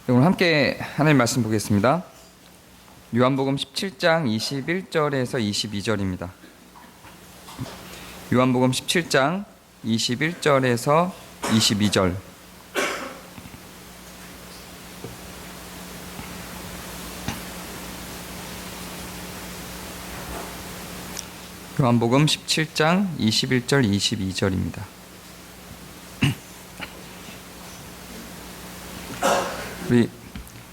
오늘 함께 하나님 말씀 보겠습니다. 요한복음 17장 21절에서 22절입니다. 요한복음 17장 21절에서 22절. 요한복음 17장 21절 22절입니다. 우리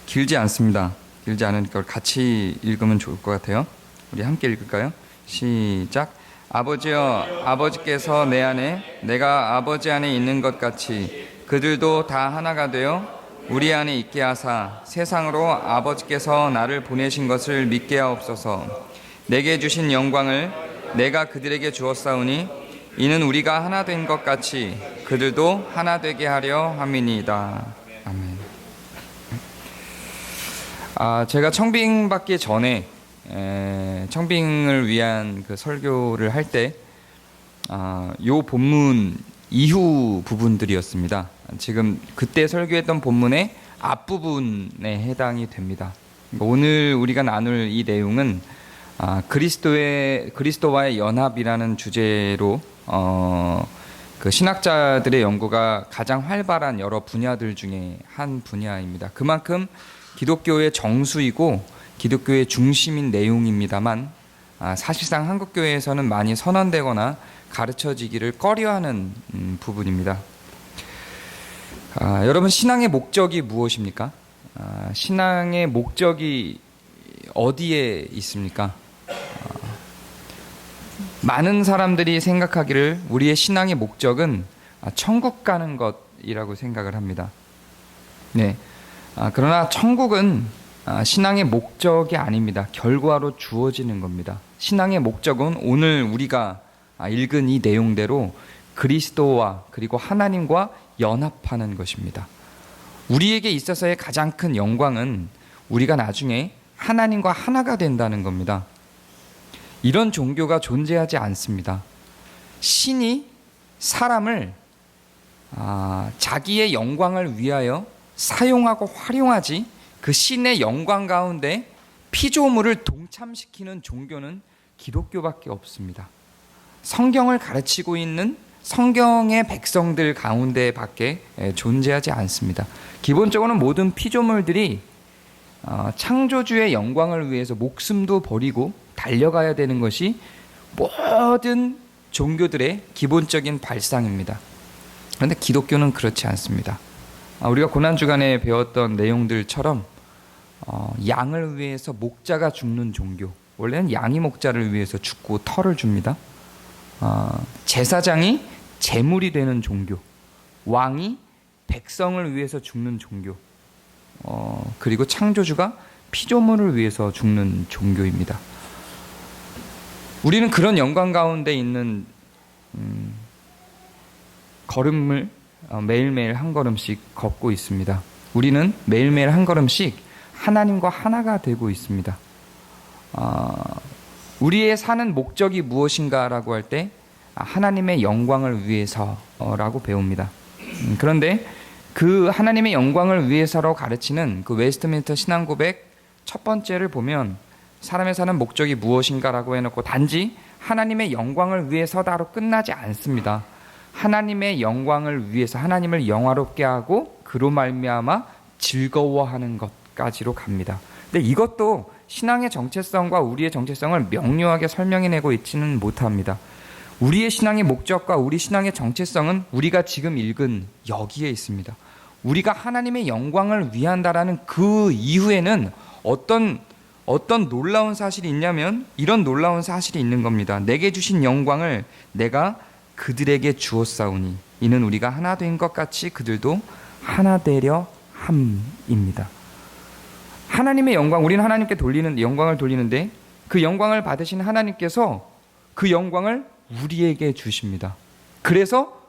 길지 않습니다. 길지 않으니까 같이 읽으면 좋을 것 같아요. 우리 함께 읽을까요? 시작. 아버지여, 아버지께서 내 안에, 내가 아버지 안에 있는 것 같이 그들도 다 하나가 되어 우리 안에 있게 하사 세상으로 아버지께서 나를 보내신 것을 믿게 하옵소서. 내게 주신 영광을 내가 그들에게 주었사오니 이는 우리가 하나 된 것 같이 그들도 하나 되게 하려 함이니이다. 아멘. 제가 청빙 받기 전에 청빙을 위한 그 설교를 할 때 요 본문 이후 부분들이었습니다. 지금 그때 설교했던 본문의 앞부분에 해당이 됩니다. 오늘 우리가 나눌 이 내용은 그리스도와의 연합이라는 주제로 그 신학자들의 연구가 가장 활발한 여러 분야들 중에 한 분야입니다. 그만큼 기독교의 정수이고 기독교의 중심인 내용입니다만 사실상 한국교회에서는 많이 선언되거나 가르쳐지기를 꺼려하는 부분입니다. 여러분, 신앙의 목적이 무엇입니까? 신앙의 목적이 어디에 있습니까? 많은 사람들이 생각하기를 우리의 신앙의 목적은 천국 가는 것이라고 생각을 합니다. 네. 그러나 천국은 신앙의 목적이 아닙니다. 결과로 주어지는 겁니다. 신앙의 목적은 오늘 우리가 읽은 이 내용대로 그리스도와 그리고 하나님과 연합하는 것입니다. 우리에게 있어서의 가장 큰 영광은 우리가 나중에 하나님과 하나가 된다는 겁니다. 이런 종교가 존재하지 않습니다. 신이 사람을 자기의 영광을 위하여 사용하고 활용하지 그 신의 영광 가운데 피조물을 동참시키는 종교는 기독교밖에 없습니다. 성경을 가르치고 있는 성경의 백성들 가운데 밖에 존재하지 않습니다. 기본적으로는 모든 피조물들이 창조주의 영광을 위해서 목숨도 버리고 달려가야 되는 것이 모든 종교들의 기본적인 발상입니다. 그런데 기독교는 그렇지 않습니다. 우리가 고난주간에 배웠던 내용들처럼 양을 위해서 목자가 죽는 종교, 원래는 양이 목자를 위해서 죽고 털을 줍니다. 제사장이 제물이 되는 종교, 왕이 백성을 위해서 죽는 종교, 그리고 창조주가 피조물을 위해서 죽는 종교입니다. 우리는 그런 영광 가운데 있는 걸음을 매일매일 한 걸음씩 걷고 있습니다. 우리는 매일매일 한 걸음씩 하나님과 하나가 되고 있습니다. 우리의 사는 목적이 무엇인가라고 할 때 하나님의 영광을 위해서라고 배웁니다. 그런데 그 하나님의 영광을 위해서라고 가르치는 그 웨스트민스터 신앙고백 첫 번째를 보면 사람의 사는 목적이 무엇인가라고 해놓고 단지 하나님의 영광을 위해서다로 끝나지 않습니다. 하나님의 영광을 위해서 하나님을 영화롭게 하고 그로 말미암아 즐거워하는 것까지로 갑니다. 근데 이것도 신앙의 정체성과 우리의 정체성을 명료하게 설명해내고 있지는 못합니다. 우리의 신앙의 목적과 우리 신앙의 정체성은 우리가 지금 읽은 여기에 있습니다. 우리가 하나님의 영광을 위한다라는 그 이후에는 어떤 놀라운 사실이 있냐면 이런 놀라운 사실이 있는 겁니다. 내게 주신 영광을 내가 그들에게 주었사오니 이는 우리가 하나 된 것 같이 그들도 하나 되려 함입니다. 하나님의 영광, 우리는 하나님께 돌리는 영광을 돌리는데 그 영광을 받으신 하나님께서 그 영광을 우리에게 주십니다. 그래서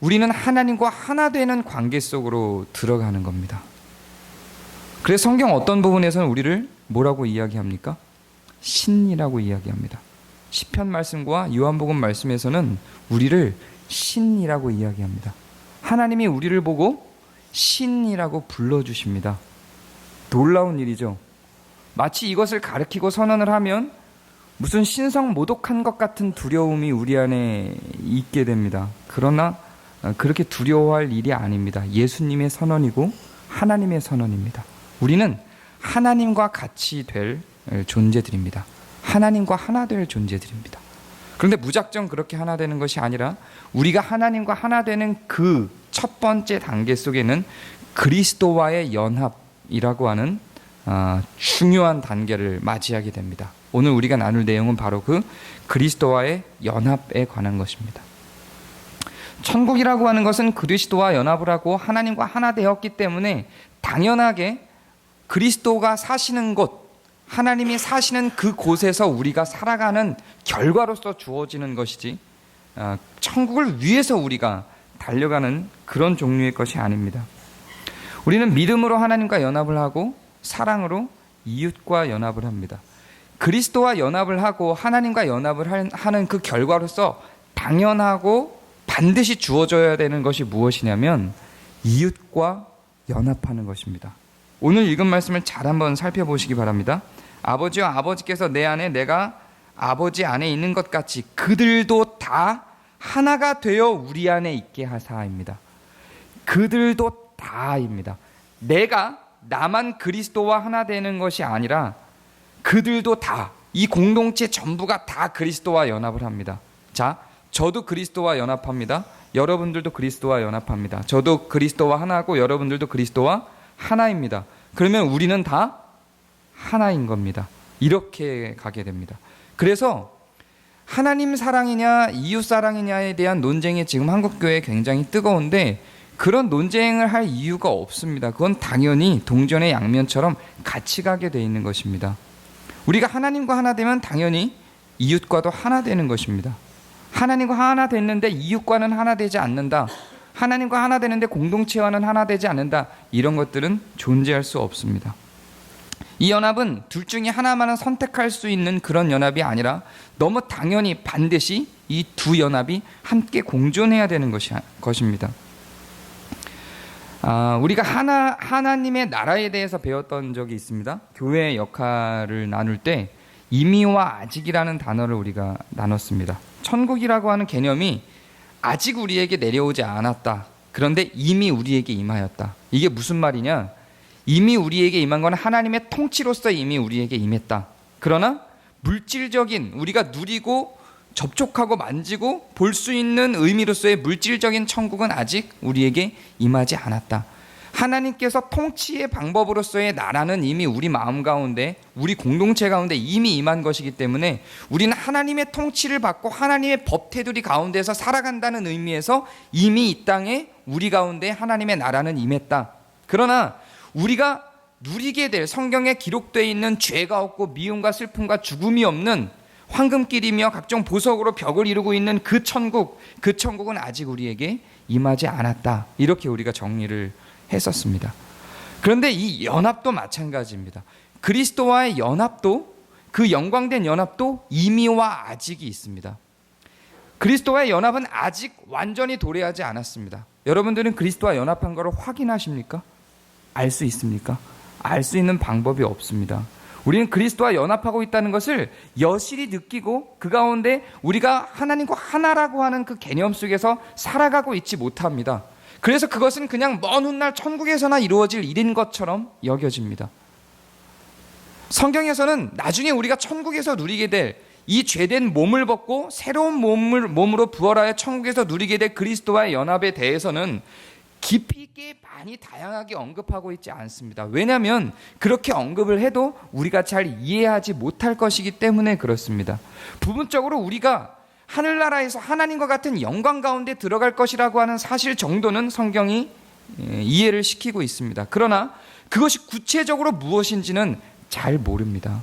우리는 하나님과 하나 되는 관계 속으로 들어가는 겁니다. 그래서 성경 어떤 부분에서는 우리를 뭐라고 이야기합니까? 신이라고 이야기합니다. 시편 말씀과 요한복음 말씀에서는 우리를 신이라고 이야기합니다. 하나님이 우리를 보고 신이라고 불러주십니다. 놀라운 일이죠. 마치 이것을 가리키고 선언을 하면 무슨 신성모독한 것 같은 두려움이 우리 안에 있게 됩니다. 그러나 그렇게 두려워할 일이 아닙니다. 예수님의 선언이고 하나님의 선언입니다. 우리는 하나님과 같이 될 존재들입니다. 하나님과 하나 될 존재들입니다. 그런데 무작정 그렇게 하나 되는 것이 아니라 우리가 하나님과 하나 되는 그 첫 번째 단계 속에는 그리스도와의 연합이라고 하는 중요한 단계를 맞이하게 됩니다. 오늘 우리가 나눌 내용은 바로 그 그리스도와의 연합에 관한 것입니다. 천국이라고 하는 것은 그리스도와 연합을 하고 하나님과 하나 되었기 때문에 당연하게 그리스도가 사시는 곳, 하나님이 사시는 그 곳에서 우리가 살아가는 결과로서 주어지는 것이지 천국을 위해서 우리가 달려가는 그런 종류의 것이 아닙니다. 우리는 믿음으로 하나님과 연합을 하고 사랑으로 이웃과 연합을 합니다. 그리스도와 연합을 하고 하나님과 연합을 하는 그 결과로서 당연하고 반드시 주어져야 되는 것이 무엇이냐면 이웃과 연합하는 것입니다. 오늘 읽은 말씀을 잘 한번 살펴보시기 바랍니다. 아버지와 아버지께서 내 안에 내가 아버지 안에 있는 것 같이 그들도 다 하나가 되어 우리 안에 있게 하사입니다. 그들도 다입니다. 내가 나만 그리스도와 하나 되는 것이 아니라 그들도 다, 이 공동체 전부가 다 그리스도와 연합을 합니다. 자, 저도 그리스도와 연합합니다. 여러분들도 그리스도와 연합합니다. 저도 그리스도와 하나고 여러분들도 그리스도와 하나입니다. 그러면 우리는 다 하나인 겁니다. 이렇게 가게 됩니다. 그래서 하나님 사랑이냐 이웃 사랑이냐에 대한 논쟁이 지금 한국교회에 굉장히 뜨거운데 그런 논쟁을 할 이유가 없습니다. 그건 당연히 동전의 양면처럼 같이 가게 돼 있는 것입니다. 우리가 하나님과 하나 되면 당연히 이웃과도 하나 되는 것입니다. 하나님과 하나 됐는데 이웃과는 하나 되지 않는다. 하나님과 하나 되는데 공동체와는 하나 되지 않는다. 이런 것들은 존재할 수 없습니다. 이 연합은 둘 중에 하나만은 선택할 수 있는 그런 연합이 아니라 너무 당연히 반드시 이 두 연합이 함께 공존해야 되는 것입니다. 우리가 하나님의 나라에 대해서 배웠던 적이 있습니다. 교회의 역할을 나눌 때 이미와 아직이라는 단어를 우리가 나눴습니다. 천국이라고 하는 개념이 아직 우리에게 내려오지 않았다. 그런데 이미 우리에게 임하였다. 이게 무슨 말이냐? 이미 우리에게 임한 건 하나님의 통치로서 이미 우리에게 임했다. 그러나 물질적인 우리가 누리고 접촉하고 만지고 볼 수 있는 의미로서의 물질적인 천국은 아직 우리에게 임하지 않았다. 하나님께서 통치의 방법으로서의 나라는 이미 우리 마음 가운데 우리 공동체 가운데 이미 임한 것이기 때문에 우리는 하나님의 통치를 받고 하나님의 법 테두리 가운데서 살아간다는 의미에서 이미 이 땅에 우리 가운데 하나님의 나라는 임했다. 그러나 우리가 누리게 될 성경에 기록되어 있는 죄가 없고 미움과 슬픔과 죽음이 없는 황금길이며 각종 보석으로 벽을 이루고 있는 그 천국은 아직 우리에게 임하지 않았다. 이렇게 우리가 정리를 했었습니다. 그런데 이 연합도 마찬가지입니다. 그리스도와의 연합도, 그 영광된 연합도 이미와 아직이 있습니다. 그리스도와의 연합은 아직 완전히 도래하지 않았습니다. 여러분들은 그리스도와 연합한 것을 확인하십니까? 알 수 있습니까? 알 수 있는 방법이 없습니다. 우리는 그리스도와 연합하고 있다는 것을 여실히 느끼고 그 가운데 우리가 하나님과 하나라고 하는 그 개념 속에서 살아가고 있지 못합니다. 그래서 그것은 그냥 먼 훗날 천국에서나 이루어질 일인 것처럼 여겨집니다. 성경에서는 나중에 우리가 천국에서 누리게 될 이 죄된 몸을 벗고 새로운 몸으로 부활하여 천국에서 누리게 될 그리스도와의 연합에 대해서는 깊이 있게 많이 다양하게 언급하고 있지 않습니다. 왜냐하면 그렇게 언급을 해도 우리가 잘 이해하지 못할 것이기 때문에 그렇습니다. 부분적으로 우리가 하늘나라에서 하나님과 같은 영광 가운데 들어갈 것이라고 하는 사실 정도는 성경이 이해를 시키고 있습니다. 그러나 그것이 구체적으로 무엇인지는 잘 모릅니다.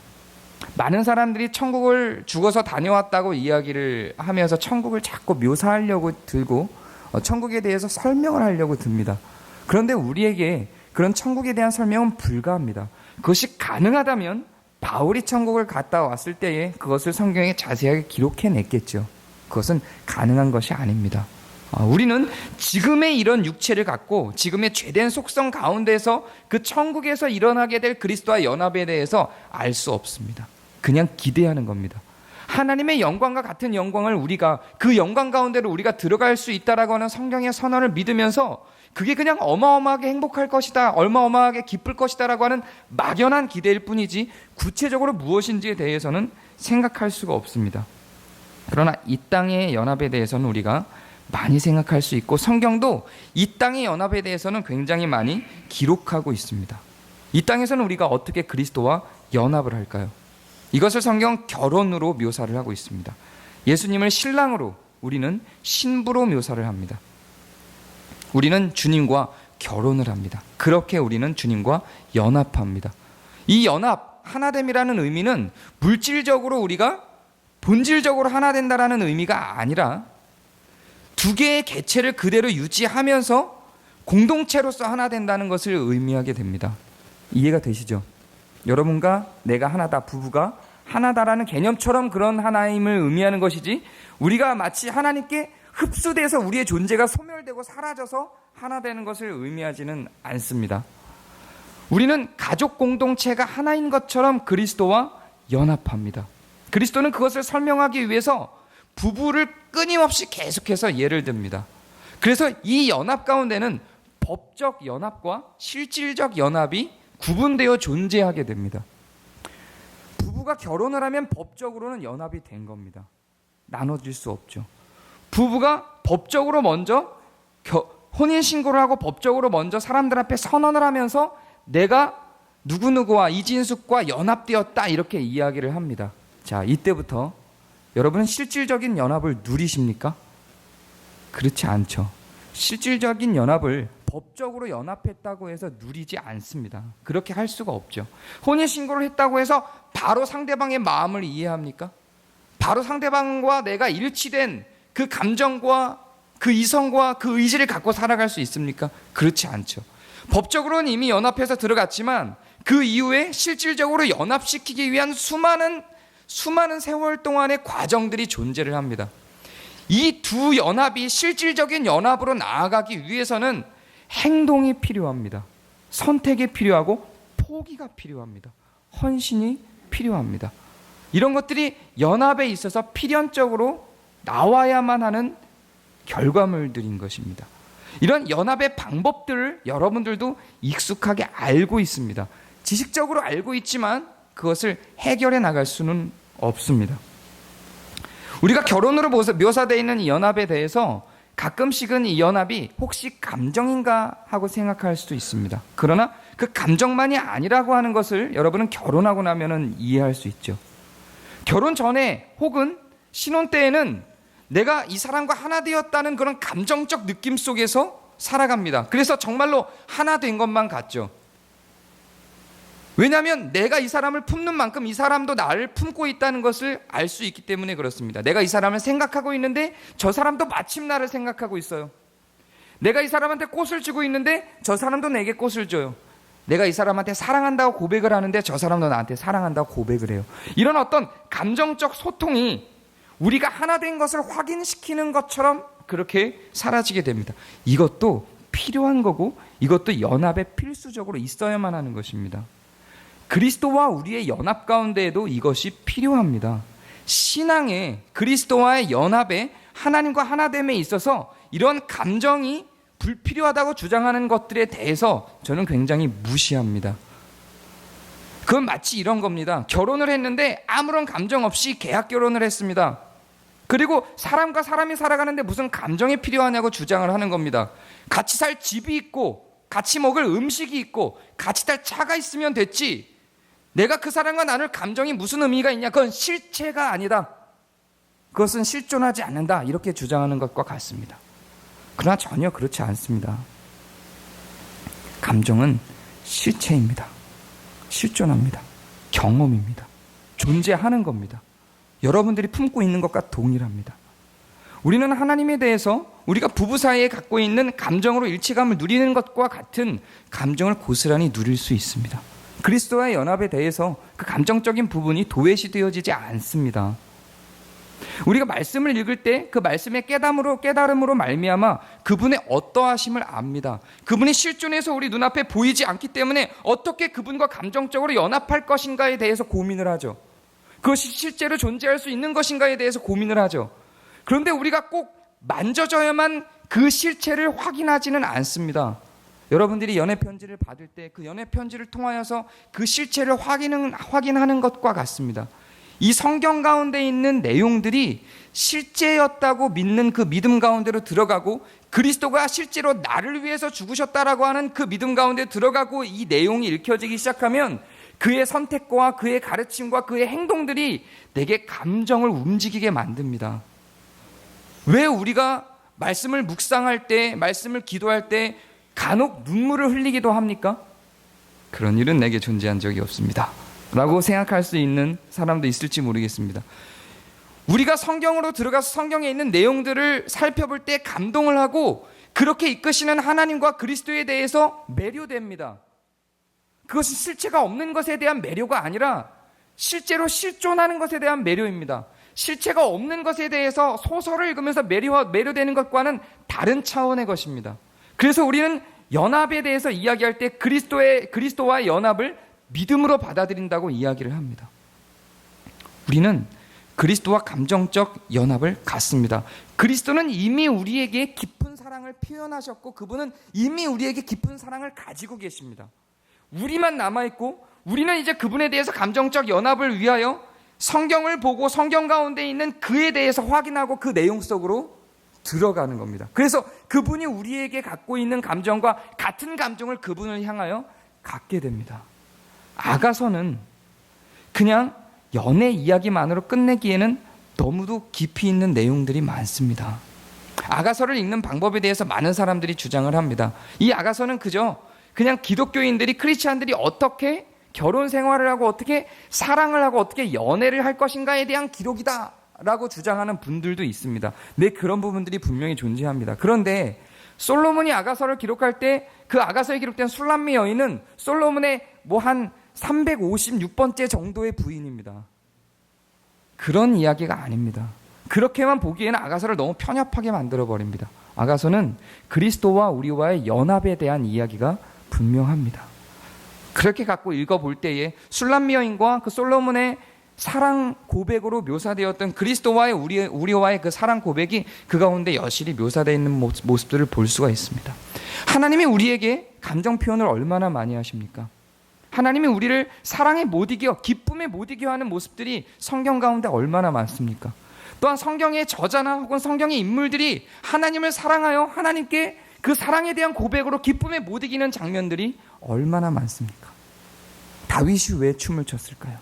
많은 사람들이 천국을 죽어서 다녀왔다고 이야기를 하면서 천국을 자꾸 묘사하려고 들고 천국에 대해서 설명을 하려고 듭니다. 그런데 우리에게 그런 천국에 대한 설명은 불가합니다. 그것이 가능하다면 바울이 천국을 갔다 왔을 때에 그것을 성경에 자세하게 기록해냈겠죠. 그것은 가능한 것이 아닙니다. 우리는 지금의 이런 육체를 갖고 지금의 죄된 속성 가운데서 그 천국에서 일어나게 될 그리스도와 연합에 대해서 알 수 없습니다. 그냥 기대하는 겁니다. 하나님의 영광과 같은 영광을 우리가 그 영광 가운데로 우리가 들어갈 수 있다라고 하는 성경의 선언을 믿으면서 그게 그냥 어마어마하게 행복할 것이다, 어마어마하게 기쁠 것이다라고 하는 막연한 기대일 뿐이지 구체적으로 무엇인지에 대해서는 생각할 수가 없습니다. 그러나 이 땅의 연합에 대해서는 우리가 많이 생각할 수 있고 성경도 이 땅의 연합에 대해서는 굉장히 많이 기록하고 있습니다. 이 땅에서는 우리가 어떻게 그리스도와 연합을 할까요? 이것을 성경 결혼으로 묘사를 하고 있습니다. 예수님을 신랑으로, 우리는 신부로 묘사를 합니다. 우리는 주님과 결혼을 합니다. 그렇게 우리는 주님과 연합합니다. 이 연합, 하나됨이라는 의미는 물질적으로 우리가 본질적으로 하나 된다라는 의미가 아니라 두 개의 개체를 그대로 유지하면서 공동체로서 하나 된다는 것을 의미하게 됩니다. 이해가 되시죠? 여러분과 내가 하나다, 부부가 하나다라는 개념처럼 그런 하나임을 의미하는 것이지 우리가 마치 하나님께 흡수돼서 우리의 존재가 소멸되고 사라져서 하나 되는 것을 의미하지는 않습니다. 우리는 가족 공동체가 하나인 것처럼 그리스도와 연합합니다. 그리스도는 그것을 설명하기 위해서 부부를 끊임없이 계속해서 예를 듭니다. 그래서 이 연합 가운데는 법적 연합과 실질적 연합이 구분되어 존재하게 됩니다. 부부가 결혼을 하면 법적으로는 연합이 된 겁니다. 나눠질 수 없죠. 부부가 법적으로 먼저 혼인신고를 하고 법적으로 먼저 사람들 앞에 선언을 하면서 내가 누구누구와 이진숙과 연합되었다 이렇게 이야기를 합니다. 자, 이때부터 여러분은 실질적인 연합을 누리십니까? 그렇지 않죠. 실질적인 연합을 법적으로 연합했다고 해서 누리지 않습니다. 그렇게 할 수가 없죠. 혼인신고를 했다고 해서 바로 상대방의 마음을 이해합니까? 바로 상대방과 내가 일치된 그 감정과 그 이성과 그 의지를 갖고 살아갈 수 있습니까? 그렇지 않죠. 법적으로는 이미 연합해서 들어갔지만 그 이후에 실질적으로 연합시키기 위한 수많은 세월 동안의 과정들이 존재를 합니다. 이 두 연합이 실질적인 연합으로 나아가기 위해서는 행동이 필요합니다. 선택이 필요하고 포기가 필요합니다. 헌신이 필요합니다. 이런 것들이 연합에 있어서 필연적으로 나와야만 하는 결과물들인 것입니다. 이런 연합의 방법들을 여러분들도 익숙하게 알고 있습니다. 지식적으로 알고 있지만 그것을 해결해 나갈 수는 없습니다. 우리가 결혼으로 묘사되어 있는 이 연합에 대해서 가끔씩은 이 연합이 혹시 감정인가 하고 생각할 수도 있습니다. 그러나 그 감정만이 아니라고 하는 것을 여러분은 결혼하고 나면은 이해할 수 있죠. 결혼 전에 혹은 신혼 때에는 내가 이 사람과 하나 되었다는 그런 감정적 느낌 속에서 살아갑니다. 그래서 정말로 하나 된 것만 같죠. 왜냐하면 내가 이 사람을 품는 만큼 이 사람도 나를 품고 있다는 것을 알 수 있기 때문에 그렇습니다. 내가 이 사람을 생각하고 있는데 저 사람도 마침 나를 생각하고 있어요. 내가 이 사람한테 꽃을 주고 있는데 저 사람도 내게 꽃을 줘요. 내가 이 사람한테 사랑한다고 고백을 하는데 저 사람도 나한테 사랑한다고 고백을 해요. 이런 어떤 감정적 소통이 우리가 하나 된 것을 확인시키는 것처럼 그렇게 사라지게 됩니다. 이것도 필요한 거고 이것도 연합에 필수적으로 있어야만 하는 것입니다. 그리스도와 우리의 연합 가운데에도 이것이 필요합니다. 신앙에 그리스도와의 연합에 하나님과 하나됨에 있어서 이런 감정이 불필요하다고 주장하는 것들에 대해서 저는 굉장히 무시합니다. 그건 마치 이런 겁니다. 결혼을 했는데 아무런 감정 없이 계약 결혼을 했습니다. 그리고 사람과 사람이 살아가는데 무슨 감정이 필요하냐고 주장을 하는 겁니다. 같이 살 집이 있고 같이 먹을 음식이 있고 같이 탈 차가 있으면 됐지. 내가 그 사람과 나눌 감정이 무슨 의미가 있냐? 그건 실체가 아니다. 그것은 실존하지 않는다. 이렇게 주장하는 것과 같습니다. 그러나 전혀 그렇지 않습니다. 감정은 실체입니다. 실존합니다. 경험입니다. 존재하는 겁니다. 여러분들이 품고 있는 것과 동일합니다. 우리는 하나님에 대해서 우리가 부부 사이에 갖고 있는 감정으로 일체감을 누리는 것과 같은 감정을 고스란히 누릴 수 있습니다. 그리스도와의 연합에 대해서 그 감정적인 부분이 도외시되어지지 않습니다. 우리가 말씀을 읽을 때 그 말씀의 깨달음으로 말미암아 그분의 어떠하심을 압니다. 그분이 실존해서 우리 눈앞에 보이지 않기 때문에 어떻게 그분과 감정적으로 연합할 것인가에 대해서 고민을 하죠. 그것이 실제로 존재할 수 있는 것인가에 대해서 고민을 하죠. 그런데 우리가 꼭 만져져야만 그 실체를 확인하지는 않습니다. 여러분들이 연애 편지를 받을 때 그 연애 편지를 통하여서 그 실체를 확인하는 것과 같습니다. 이 성경 가운데 있는 내용들이 실제였다고 믿는 그 믿음 가운데로 들어가고, 그리스도가 실제로 나를 위해서 죽으셨다라고 하는 그 믿음 가운데 들어가고 이 내용이 읽혀지기 시작하면 그의 선택과 그의 가르침과 그의 행동들이 내게 감정을 움직이게 만듭니다. 왜 우리가 말씀을 묵상할 때, 말씀을 기도할 때 간혹 눈물을 흘리기도 합니까? 그런 일은 내게 존재한 적이 없습니다 라고 생각할 수 있는 사람도 있을지 모르겠습니다. 우리가 성경으로 들어가서 성경에 있는 내용들을 살펴볼 때 감동을 하고 그렇게 이끄시는 하나님과 그리스도에 대해서 매료됩니다. 그것은 실체가 없는 것에 대한 매료가 아니라 실제로 실존하는 것에 대한 매료입니다. 실체가 없는 것에 대해서 소설을 읽으면서 매료되는 것과는 다른 차원의 것입니다. 그래서 우리는 연합에 대해서 이야기할 때 그리스도와의 연합을 믿음으로 받아들인다고 이야기를 합니다. 우리는 그리스도와 감정적 연합을 갖습니다. 그리스도는 이미 우리에게 깊은 사랑을 표현하셨고 그분은 이미 우리에게 깊은 사랑을 가지고 계십니다. 우리만 남아있고 우리는 이제 그분에 대해서 감정적 연합을 위하여 성경을 보고 성경 가운데 있는 그에 대해서 확인하고 그 내용 속으로 들어가는 겁니다. 그래서 그분이 우리에게 갖고 있는 감정과 같은 감정을 그분을 향하여 갖게 됩니다. 아가서는 그냥 연애 이야기만으로 끝내기에는 너무도 깊이 있는 내용들이 많습니다. 아가서를 읽는 방법에 대해서 많은 사람들이 주장을 합니다. 이 아가서는 그냥 기독교인들이, 크리스찬들이 어떻게 결혼 생활을 하고 어떻게 사랑을 하고 어떻게 연애를 할 것인가에 대한 기록이다 라고 주장하는 분들도 있습니다. 네, 그런 부분들이 분명히 존재합니다. 그런데 솔로몬이 아가서를 기록할 때 그 아가서에 기록된 술람미 여인은 솔로몬의 한 356번째 정도의 부인입니다. 그런 이야기가 아닙니다. 그렇게만 보기에는 아가서를 너무 편협하게 만들어버립니다. 아가서는 그리스도와 우리와의 연합에 대한 이야기가 분명합니다. 그렇게 갖고 읽어볼 때에 술람미 여인과 그 솔로몬의 사랑 고백으로 묘사되었던 그리스도와의 우리와의 그 사랑 고백이 그 가운데 여실히 묘사되어 있는 모습들을 볼 수가 있습니다. 하나님이 우리에게 감정 표현을 얼마나 많이 하십니까? 하나님이 우리를 사랑에 못 이겨, 기쁨에 못 이겨 하는 모습들이 성경 가운데 얼마나 많습니까? 또한 성경의 저자나 혹은 성경의 인물들이 하나님을 사랑하여 하나님께 그 사랑에 대한 고백으로 기쁨에 못 이기는 장면들이 얼마나 많습니까? 다윗이 왜 춤을 췄을까요?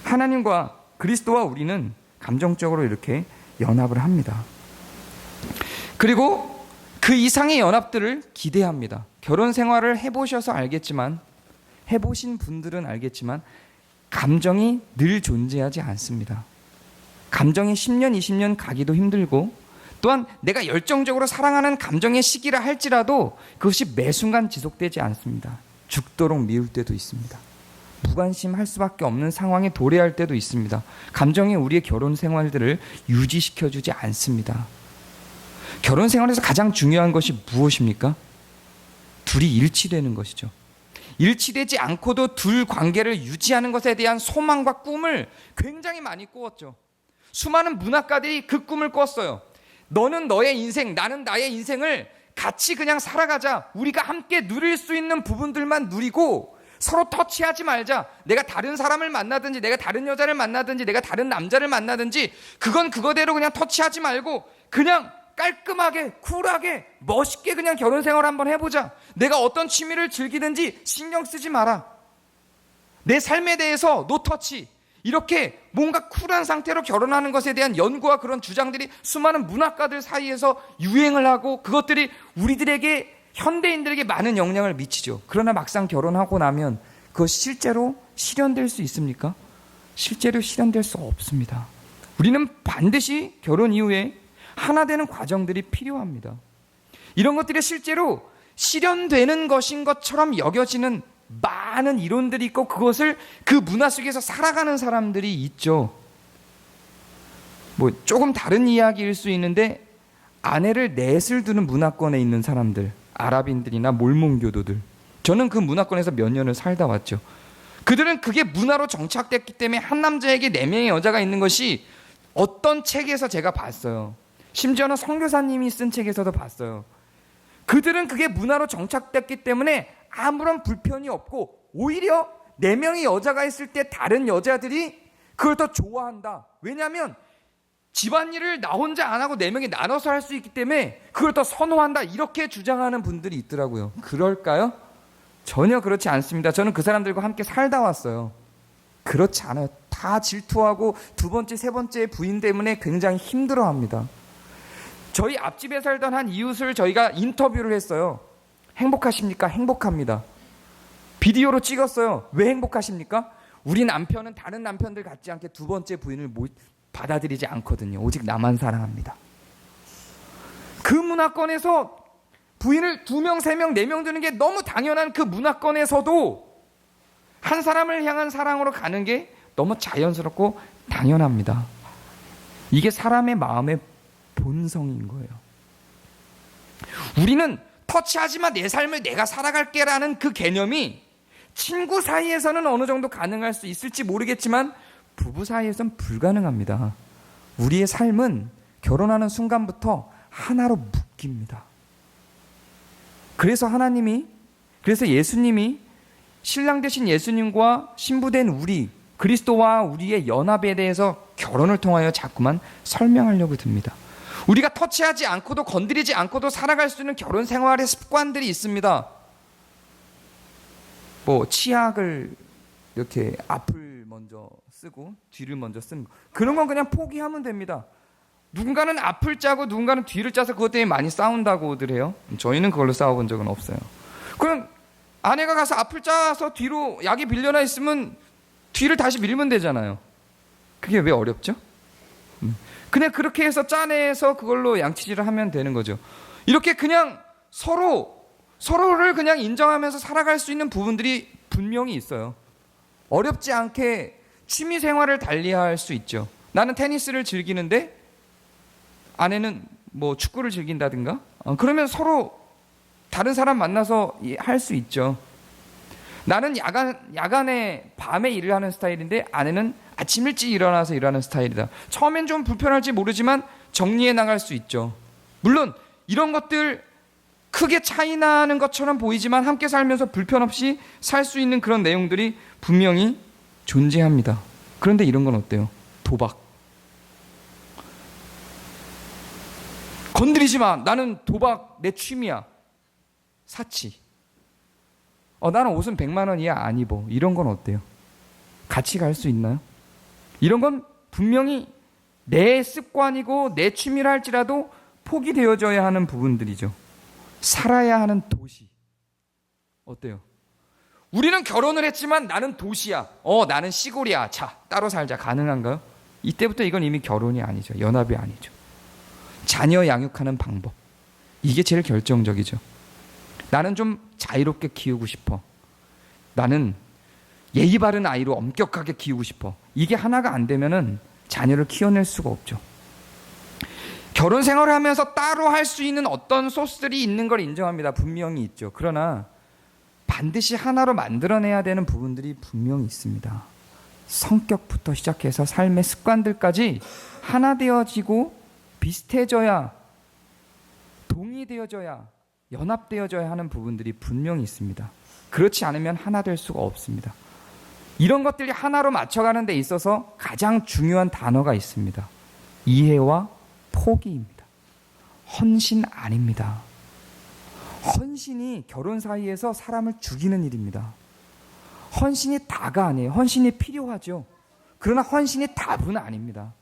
하나님과 그리스도와 우리는 감정적으로 이렇게 연합을 합니다. 그리고 그 이상의 연합들을 기대합니다. 결혼 생활을 해보셔서 알겠지만, 해보신 분들은 알겠지만 감정이 늘 존재하지 않습니다. 감정이 10년, 20년 가기도 힘들고, 또한 내가 열정적으로 사랑하는 감정의 시기라 할지라도 그것이 매 순간 지속되지 않습니다. 죽도록 미울 때도 있습니다. 무관심할 수밖에 없는 상황에 도래할 때도 있습니다. 감정이 우리의 결혼 생활들을 유지시켜주지 않습니다. 결혼 생활에서 가장 중요한 것이 무엇입니까? 둘이 일치되는 것이죠. 일치되지 않고도 둘 관계를 유지하는 것에 대한 소망과 꿈을 굉장히 많이 꾸었죠. 수많은 문학가들이 그 꿈을 꿨어요. 너는 너의 인생, 나는 나의 인생을 같이 그냥 살아가자. 우리가 함께 누릴 수 있는 부분들만 누리고 서로 터치하지 말자. 내가 다른 사람을 만나든지, 내가 다른 여자를 만나든지, 내가 다른 남자를 만나든지, 그건 그거대로 그냥 터치하지 말고 그냥 깔끔하게, 쿨하게, 멋있게 그냥 결혼 생활 한번 해보자. 내가 어떤 취미를 즐기든지 신경 쓰지 마라. 내 삶에 대해서 노터치. 이렇게 뭔가 쿨한 상태로 결혼하는 것에 대한 연구와 그런 주장들이 수많은 문학가들 사이에서 유행을 하고 그것들이 우리들에게, 현대인들에게 많은 영향을 미치죠. 그러나 막상 결혼하고 나면 그것이 실제로 실현될 수 있습니까? 실제로 실현될 수 없습니다. 우리는 반드시 결혼 이후에 하나 되는 과정들이 필요합니다. 이런 것들이 실제로 실현되는 것인 것처럼 여겨지는 많은 이론들이 있고 그것을 그 문화 속에서 살아가는 사람들이 있죠. 뭐 조금 다른 이야기일 수 있는데 아내를 넷을 두는 문화권에 있는 사람들, 아랍인들이나 몰몬교도들, 저는 그 문화권에서 몇 년을 살다 왔죠. 그들은 그게 문화로 정착됐기 때문에 한 남자에게 4명의 여자가 있는 것이 어떤 책에서 제가 봤어요. 심지어는 선교사님이 쓴 책에서도 봤어요. 그들은 그게 문화로 정착됐기 때문에 아무런 불편이 없고 오히려 4명의 여자가 있을 때 다른 여자들이 그걸 더 좋아한다. 왜냐하면 집안일을 나 혼자 안 하고 4명이 나눠서 할 수 있기 때문에 그걸 더 선호한다. 이렇게 주장하는 분들이 있더라고요. 그럴까요? 전혀 그렇지 않습니다. 저는 그 사람들과 함께 살다 왔어요. 그렇지 않아요. 다 질투하고 두 번째, 세 번째 부인 때문에 굉장히 힘들어합니다. 저희 앞집에 살던 한 이웃을 저희가 인터뷰를 했어요. 행복하십니까? 행복합니다. 비디오로 찍었어요. 왜 행복하십니까? 우리 남편은 다른 남편들 같지 않게 두 번째 부인을 받아들이지 않거든요. 오직 나만 사랑합니다. 그 문화권에서 부인을 2명, 3명, 4명 두는 게 너무 당연한 그 문화권에서도 한 사람을 향한 사랑으로 가는 게 너무 자연스럽고 당연합니다. 이게 사람의 마음의 본성인 거예요. 우리는 터치하지 마, 내 삶을 내가 살아갈게라는 그 개념이 친구 사이에서는 어느 정도 가능할 수 있을지 모르겠지만 부부 사이에서는 불가능합니다. 우리의 삶은 결혼하는 순간부터 하나로 묶입니다. 그래서 예수님이 신랑 되신 예수님과 신부된 우리, 그리스도와 우리의 연합에 대해서 결혼을 통하여 자꾸만 설명하려고 듭니다. 우리가 터치하지 않고도 건드리지 않고도 살아갈 수 있는 결혼 생활의 습관들이 있습니다. 뭐 치약을 이렇게 앞을 먼저 쓰고 뒤를 먼저 쓰는 거, 그런 건 그냥 포기하면 됩니다. 누군가는 앞을 짜고 누군가는 뒤를 짜서 그것 때문에 많이 싸운다고들 해요. 저희는 그걸로 싸워본 적은 없어요. 그럼 아내가 가서 앞을 짜서 뒤로 약이 빌려나 있으면 뒤를 다시 밀면 되잖아요. 그게 왜 어렵죠? 그냥 그렇게 해서 짜내서 그걸로 양치질을 하면 되는 거죠. 이렇게 그냥 서로를 그냥 인정하면서 살아갈 수 있는 부분들이 분명히 있어요. 어렵지 않게 취미 생활을 달리할 수 있죠. 나는 테니스를 즐기는데 아내는 뭐 축구를 즐긴다든가, 그러면 서로 다른 사람 만나서 할 수 있죠. 나는 야간에 밤에 일을 하는 스타일인데 아내는 아침 일찍 일어나서 일하는 스타일이다. 처음엔 좀 불편할지 모르지만 정리해 나갈 수 있죠. 물론 이런 것들 크게 차이 나는 것처럼 보이지만 함께 살면서 불편 없이 살 수 있는 그런 내용들이 분명히 존재합니다. 그런데 이런 건 어때요? 도박. 건드리지 마. 나는 도박 내 취미야. 사치. 나는 옷은 100만 원 이하 안 입어. 이런 건 어때요? 같이 갈 수 있나요? 이런 건 분명히 내 습관이고 내 취미라 할지라도 포기되어져야 하는 부분들이죠. 살아야 하는 도시. 어때요? 우리는 결혼을 했지만 나는 도시야. 나는 시골이야. 자, 따로 살자. 가능한가요? 이때부터 이건 이미 결혼이 아니죠. 연합이 아니죠. 자녀 양육하는 방법. 이게 제일 결정적이죠. 나는 좀 자유롭게 키우고 싶어. 나는 예의 바른 아이로 엄격하게 키우고 싶어. 이게 하나가 안 되면은 자녀를 키워낼 수가 없죠. 결혼 생활을 하면서 따로 할 수 있는 어떤 소스들이 있는 걸 인정합니다. 분명히 있죠. 그러나 반드시 하나로 만들어내야 되는 부분들이 분명히 있습니다. 성격부터 시작해서 삶의 습관들까지 하나 되어지고 비슷해져야, 동의되어져야, 연합되어져야 하는 부분들이 분명히 있습니다. 그렇지 않으면 하나 될 수가 없습니다. 이런 것들이 하나로 맞춰가는 데 있어서 가장 중요한 단어가 있습니다. 이해와 포기입니다. 헌신 아닙니다. 헌신이 결혼 사이에서 사람을 죽이는 일입니다. 헌신이 다가 아니에요. 헌신이 필요하죠. 그러나 헌신이 답은 아닙니다.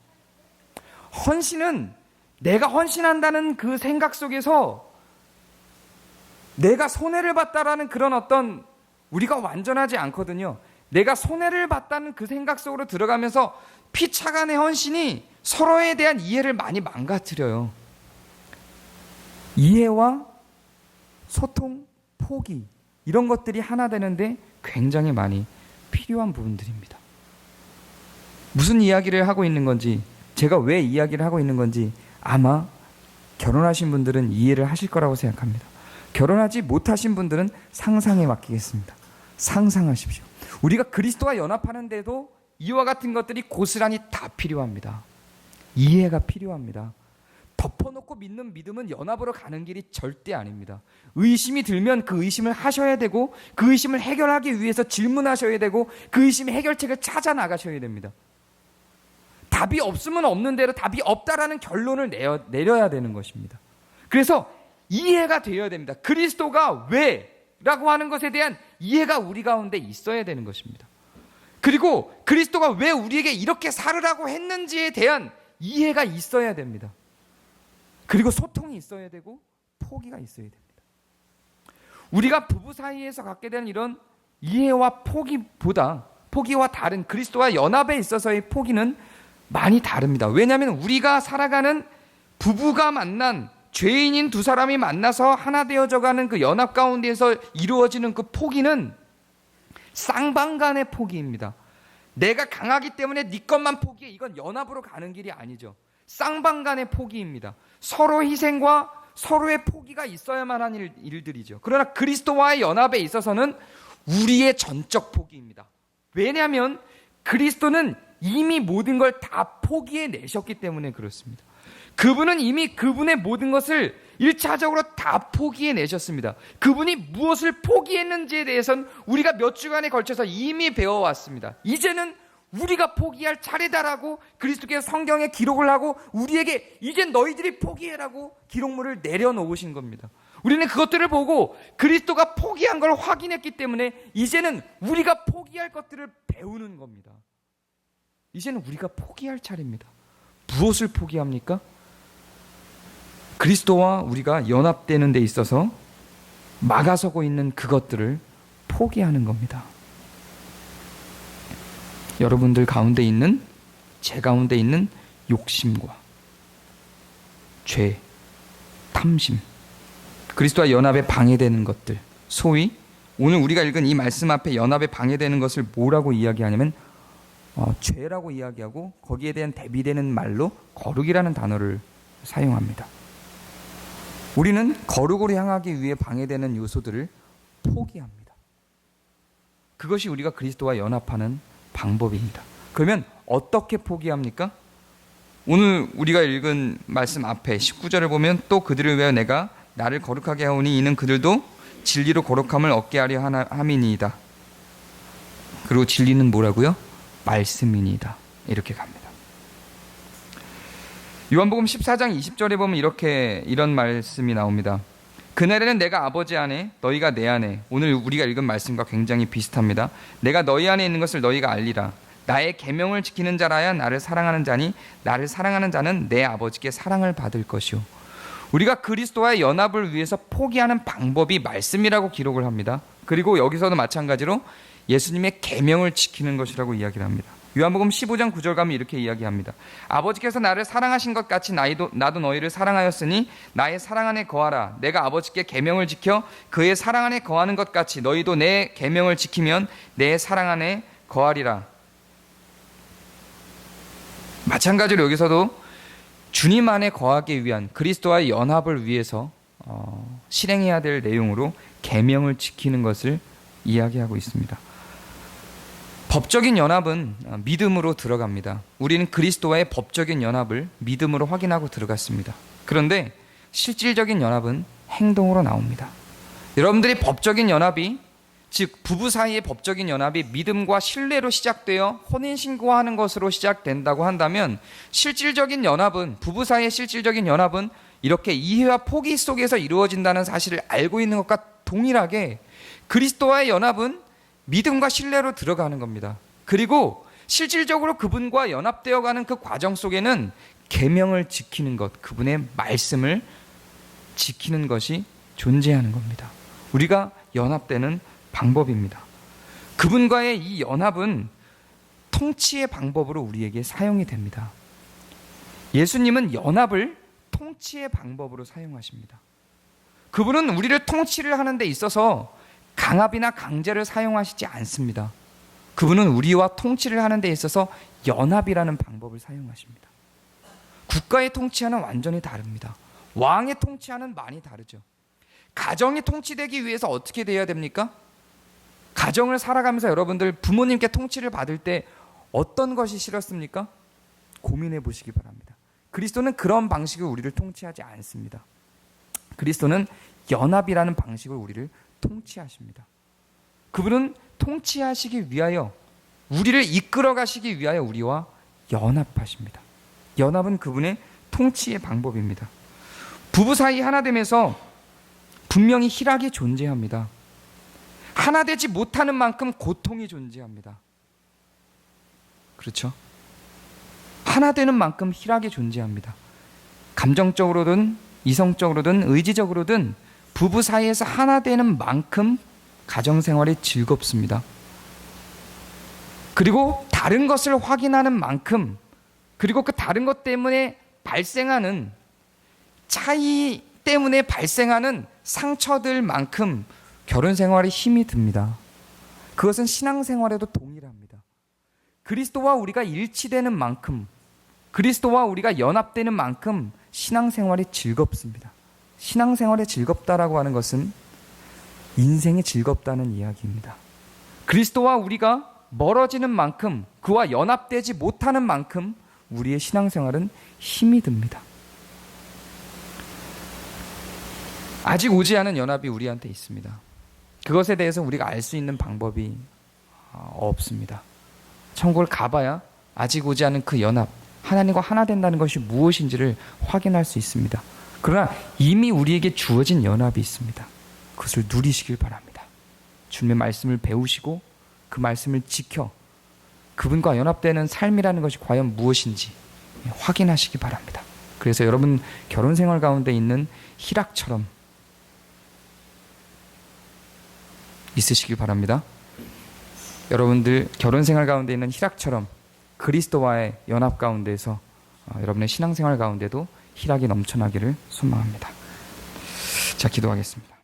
헌신은 내가 헌신한다는 그 생각 속에서 내가 손해를 봤다라는 그런 어떤, 우리가 완전하지 않거든요. 내가 손해를 봤다는 그 생각 속으로 들어가면서 피차간의 헌신이 서로에 대한 이해를 많이 망가뜨려요. 이해와 소통, 포기, 이런 것들이 하나 되는데 굉장히 많이 필요한 부분들입니다. 무슨 이야기를 하고 있는 건지 제가 왜 이야기를 하고 있는 건지 아마 결혼하신 분들은 이해를 하실 거라고 생각합니다. 결혼하지 못하신 분들은 상상에 맡기겠습니다. 상상하십시오. 우리가 그리스도와 연합하는데도 이와 같은 것들이 고스란히 다 필요합니다. 이해가 필요합니다. 덮어놓고 믿는 믿음은 연합으로 가는 길이 절대 아닙니다. 의심이 들면 그 의심을 하셔야 되고, 그 의심을 해결하기 위해서 질문하셔야 되고, 그 의심의 해결책을 찾아 나가셔야 됩니다. 답이 없으면 없는 대로 답이 없다라는 결론을 내려야 되는 것입니다. 그래서 이해가 되어야 됩니다. 그리스도가 왜라고 하는 것에 대한 이해가 우리 가운데 있어야 되는 것입니다. 그리고 그리스도가 왜 우리에게 이렇게 살으라고 했는지에 대한 이해가 있어야 됩니다. 그리고 소통이 있어야 되고 포기가 있어야 됩니다. 우리가 부부 사이에서 갖게 되는 이런 이해와 포기와 다른 그리스도와 연합에 있어서의 포기는 많이 다릅니다. 왜냐하면 우리가 살아가는 부부가 만난 죄인인 두 사람이 만나서 하나 되어져가는 그 연합 가운데에서 이루어지는 그 포기는 쌍방간의 포기입니다. 내가 강하기 때문에 네 것만 포기해. 이건 연합으로 가는 길이 아니죠. 쌍방간의 포기입니다. 서로 희생과 서로의 포기가 있어야만 하는 일들이죠. 그러나 그리스도와의 연합에 있어서는 우리의 전적 포기입니다. 왜냐하면 그리스도는 이미 모든 걸 다 포기해 내셨기 때문에 그렇습니다. 그분은 이미 그분의 모든 것을 1차적으로 다 포기해 내셨습니다. 그분이 무엇을 포기했는지에 대해서는 우리가 몇 주간에 걸쳐서 이미 배워왔습니다. 이제는 우리가 포기할 차례다라고 그리스도께서 성경에 기록을 하고 우리에게 이제 너희들이 포기해라고 기록물을 내려놓으신 겁니다. 우리는 그것들을 보고 그리스도가 포기한 걸 확인했기 때문에 이제는 우리가 포기할 것들을 배우는 겁니다. 이제는 우리가 포기할 차례입니다. 무엇을 포기합니까? 그리스도와 우리가 연합되는 데 있어서 막아서고 있는 그것들을 포기하는 겁니다. 여러분들 가운데 있는, 제 가운데 있는 욕심과 죄, 탐심, 그리스도와 연합에 방해되는 것들, 소위 오늘 우리가 읽은 이 말씀 앞에 연합에 방해되는 것을 뭐라고 이야기하냐면 죄라고 이야기하고 거기에 대한 대비되는 말로 거룩이라는 단어를 사용합니다. 우리는 거룩으로 향하기 위해 방해되는 요소들을 포기합니다. 그것이 우리가 그리스도와 연합하는 방법입니다. 그러면 어떻게 포기합니까? 오늘 우리가 읽은 말씀 앞에 19절을 보면 또 그들을 위하여 내가 나를 거룩하게 하오니 이는 그들도 진리로 거룩함을 얻게 하려 함이니이다. 그리고 진리는 뭐라고요? 말씀이니이다. 이렇게 갑니다. 요한복음 14장 20절에 보면 이런 말씀이 나옵니다. 그날에는 내가 아버지 안에 너희가 내 안에, 오늘 우리가 읽은 말씀과 굉장히 비슷합니다. 내가 너희 안에 있는 것을 너희가 알리라. 나의 계명을 지키는 자라야 나를 사랑하는 자니 나를 사랑하는 자는 내 아버지께 사랑을 받을 것이요. 우리가 그리스도와의 연합을 위해서 포기하는 방법이 말씀이라고 기록을 합니다. 그리고 여기서도 마찬가지로 예수님의 계명을 지키는 것이라고 이야기를 합니다. 요한복음 15장 9절 가면 이렇게 이야기합니다. 아버지께서 나를 사랑하신 것 같이 나도 너희를 사랑하였으니 나의 사랑 안에 거하라. 내가 아버지께 계명을 지켜 그의 사랑 안에 거하는 것 같이 너희도 내 계명을 지키면 내 사랑 안에 거하리라. 마찬가지로 여기서도 주님 안에 거하기 위한 그리스도와의 연합을 위해서 실행해야 될 내용으로 계명을 지키는 것을 이야기하고 있습니다. 법적인 연합은 믿음으로 들어갑니다. 우리는 그리스도와의 법적인 연합을 믿음으로 확인하고 들어갔습니다. 그런데 실질적인 연합은 행동으로 나옵니다. 여러분들이 법적인 연합이, 즉 부부 사이의 법적인 연합이 믿음과 신뢰로 시작되어 혼인신고하는 것으로 시작된다고 한다면 실질적인 연합은, 부부 사이의 실질적인 연합은 이렇게 이해와 포기 속에서 이루어진다는 사실을 알고 있는 것과 동일하게 그리스도와의 연합은 믿음과 신뢰로 들어가는 겁니다. 그리고 실질적으로 그분과 연합되어가는 그 과정 속에는 계명을 지키는 것, 그분의 말씀을 지키는 것이 존재하는 겁니다. 우리가 연합되는 방법입니다. 그분과의 이 연합은 통치의 방법으로 우리에게 사용이 됩니다. 예수님은 연합을 통치의 방법으로 사용하십니다. 그분은 우리를 통치를 하는 데 있어서 강압이나 강제를 사용하시지 않습니다. 그분은 우리와 통치를 하는 데 있어서 연합이라는 방법을 사용하십니다. 국가의 통치와는 완전히 다릅니다. 왕의 통치와는 많이 다르죠. 가정이 통치되기 위해서 어떻게 돼야 됩니까? 가정을 살아가면서 여러분들 부모님께 통치를 받을 때 어떤 것이 싫었습니까? 고민해 보시기 바랍니다. 그리스도는 그런 방식으로 우리를 통치하지 않습니다. 그리스도는 연합이라는 방식으로 우리를 통치하십니다. 그분은 통치하시기 위하여, 우리를 이끌어 가시기 위하여 우리와 연합하십니다. 연합은 그분의 통치의 방법입니다. 부부 사이 하나 됨에서 분명히 희락이 존재합니다. 하나 되지 못하는 만큼 고통이 존재합니다. 그렇죠? 하나 되는 만큼 희락이 존재합니다. 감정적으로든 이성적으로든 의지적으로든 부부 사이에서 하나 되는 만큼 가정생활이 즐겁습니다. 그리고 다른 것을 확인하는 만큼, 그리고 그 다른 것 때문에 발생하는 차이 때문에 발생하는 상처들만큼 결혼생활에 힘이 듭니다. 그것은 신앙생활에도 동일합니다. 그리스도와 우리가 일치되는 만큼, 그리스도와 우리가 연합되는 만큼 신앙생활이 즐겁습니다. 신앙생활이 즐겁다라고 하는 것은 인생이 즐겁다는 이야기입니다. 그리스도와 우리가 멀어지는 만큼, 그와 연합되지 못하는 만큼 우리의 신앙생활은 힘이 듭니다. 아직 오지 않은 연합이 우리한테 있습니다. 그것에 대해서 우리가 알 수 있는 방법이 없습니다. 천국을 가봐야 아직 오지 않은 그 연합, 하나님과 하나 된다는 것이 무엇인지를 확인할 수 있습니다. 그러나 이미 우리에게 주어진 연합이 있습니다. 그것을 누리시길 바랍니다. 주님의 말씀을 배우시고 그 말씀을 지켜 그분과 연합되는 삶이라는 것이 과연 무엇인지 확인하시기 바랍니다. 그래서 여러분 결혼생활 가운데 있는 희락처럼 있으시길 바랍니다. 여러분들 결혼생활 가운데 있는 희락처럼 그리스도와의 연합 가운데서 여러분의 신앙생활 가운데도 희락이 넘쳐나기를 소망합니다. 자, 기도하겠습니다.